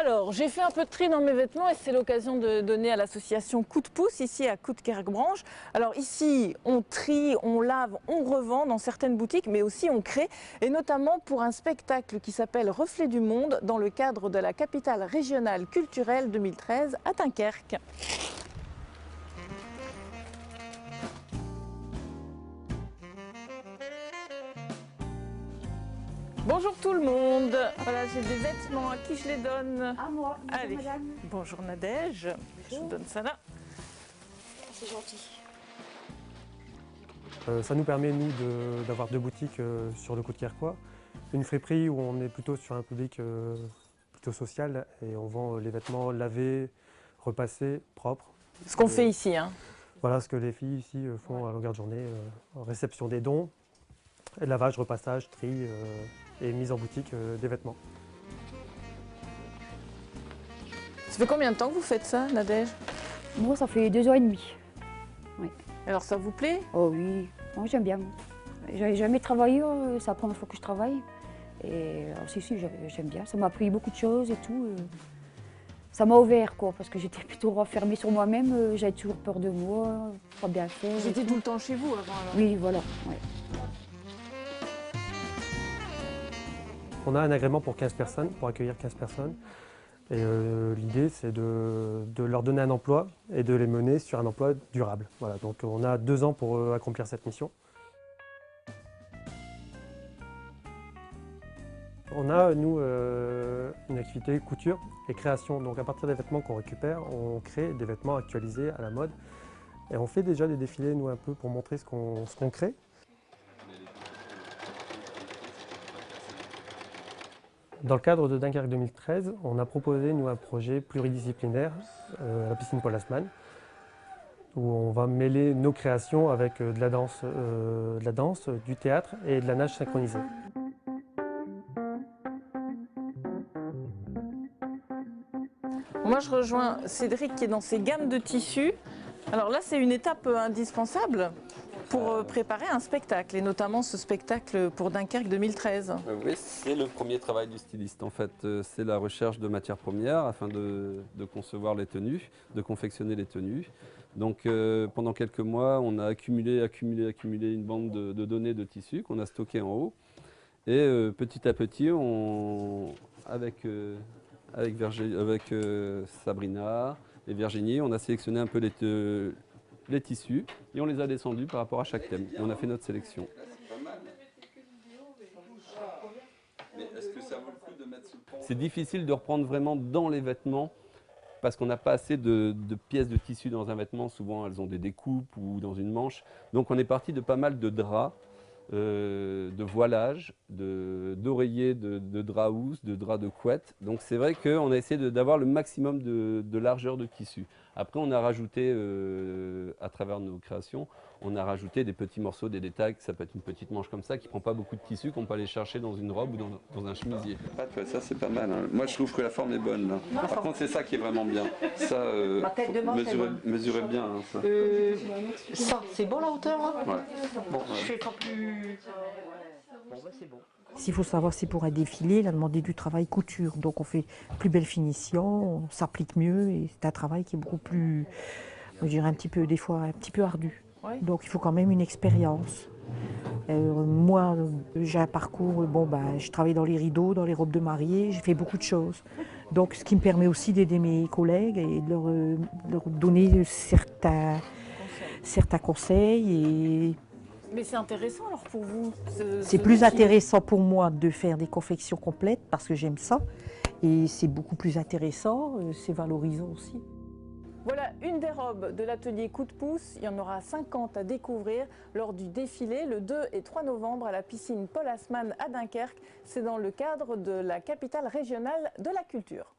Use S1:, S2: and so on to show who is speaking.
S1: Alors, j'ai fait un peu de tri dans mes vêtements et c'est l'occasion de donner à l'association Coup de pouce, ici à Coudekerque-Branche. Alors ici, on trie, on lave, on revend dans certaines boutiques, mais aussi on crée, et notamment pour un spectacle qui s'appelle Reflet du Monde, dans le cadre de la capitale régionale culturelle 2013 à Dunkerque. Bonjour tout le monde. Voilà, j'ai des vêtements. À qui je les donne?
S2: À moi. Bonjour,
S1: allez,
S2: madame.
S1: Bonjour Nadège.
S2: Bonjour.
S1: Je vous donne ça là.
S2: C'est gentil.
S3: Ça nous permet, nous, d'avoir deux boutiques sur le Coudekerquois. Une friperie où on est plutôt sur un public plutôt social et on vend les vêtements lavés, repassés, propres.
S1: Ce qu'on fait ici, hein.
S3: Voilà ce que les filles ici font à longueur de journée, réception des dons, lavage, repassage, tri et mise en boutique des vêtements.
S1: Ça fait combien de temps que vous faites ça, Nadège?
S2: Moi, ça fait 2 ans et demi. Oui.
S1: Alors ça vous plaît?
S2: Oh oui, moi j'aime bien. J'avais jamais travaillé, c'est la première fois que je travaille. Et alors, si, j'aime bien. Ça m'a appris beaucoup de choses et tout. Ça m'a ouvert, quoi, parce que j'étais plutôt renfermée sur moi-même. J'avais toujours peur de moi, pas bien faire.
S1: Vous étiez tout le temps chez vous avant alors?
S2: Oui, voilà. Ouais.
S3: On a un agrément pour 15 personnes, pour accueillir 15 personnes. Et l'idée, c'est de leur donner un emploi et de les mener sur un emploi durable. Voilà, donc on a 2 ans pour accomplir cette mission. On a, nous, une activité couture et création. Donc à partir des vêtements qu'on récupère, on crée des vêtements actualisés à la mode. Et on fait déjà des défilés, nous, un peu pour montrer ce qu'on crée. Dans le cadre de Dunkerque 2013, on a proposé nous, un projet pluridisciplinaire à la piscine Paul Haussmann, où on va mêler nos créations avec de la danse, du théâtre et de la nage synchronisée.
S1: Moi, je rejoins Cédric qui est dans ses gammes de tissus. Alors là, c'est une étape indispensable pour préparer un spectacle, et notamment ce spectacle pour Dunkerque 2013.
S4: Oui, c'est le premier travail du styliste. En fait, c'est la recherche de matières premières afin de concevoir les tenues, de confectionner les tenues. Donc pendant quelques mois, on a accumulé une bande de données de tissus qu'on a stocké en haut. Et petit à petit, avec Sabrina et Virginie, on a sélectionné un peu les tissus et on les a descendus par rapport à chaque thème. Et on a fait notre sélection. C'est difficile de reprendre vraiment dans les vêtements parce qu'on n'a pas assez de pièces de tissu dans un vêtement. Souvent, elles ont des découpes ou dans une manche. Donc, on est parti de pas mal de draps, de voilage, d'oreillers, de draps housses, de draps de couette. Donc, c'est vrai qu'on a essayé d'avoir le maximum de largeur de tissu. Après, on a rajouté, à travers nos créations, on a rajouté des petits morceaux, des détails. Ça peut être une petite manche comme ça qui ne prend pas beaucoup de tissu, qu'on peut aller chercher dans une robe ou dans un chemisier. Ça, c'est pas mal. Hein. Moi, je trouve que la forme est bonne. Là. Par contre, c'est ça qui est vraiment bien. Ça, mesurez bien. Hein, ça.
S5: Ça, c'est bon la hauteur hein?
S4: Ouais.
S5: Bon, je fais pas plus... Bon, bah c'est bon.
S6: S'il faut savoir, c'est pour un défilé, il a demandé du travail couture. Donc on fait plus belle finition, on s'applique mieux et c'est un travail qui est beaucoup plus, je dirais un petit peu, des fois un petit peu ardu.
S1: Ouais.
S6: Donc il faut quand même une expérience. Moi, j'ai un parcours, je travaille dans les rideaux, dans les robes de mariée, j'ai fait beaucoup de choses. Donc ce qui me permet aussi d'aider mes collègues et de leur donner certains conseils.
S1: Mais c'est intéressant alors pour vous?
S6: C'est plus intéressant pour moi de faire des confections complètes parce que j'aime ça. Et c'est beaucoup plus intéressant, c'est valorisant aussi.
S1: Voilà une des robes de l'atelier Coup de pouce. Il y en aura 50 à découvrir lors du défilé le 2 et 3 novembre à la piscine Paul Haussmann à Dunkerque. C'est dans le cadre de la capitale régionale de la culture.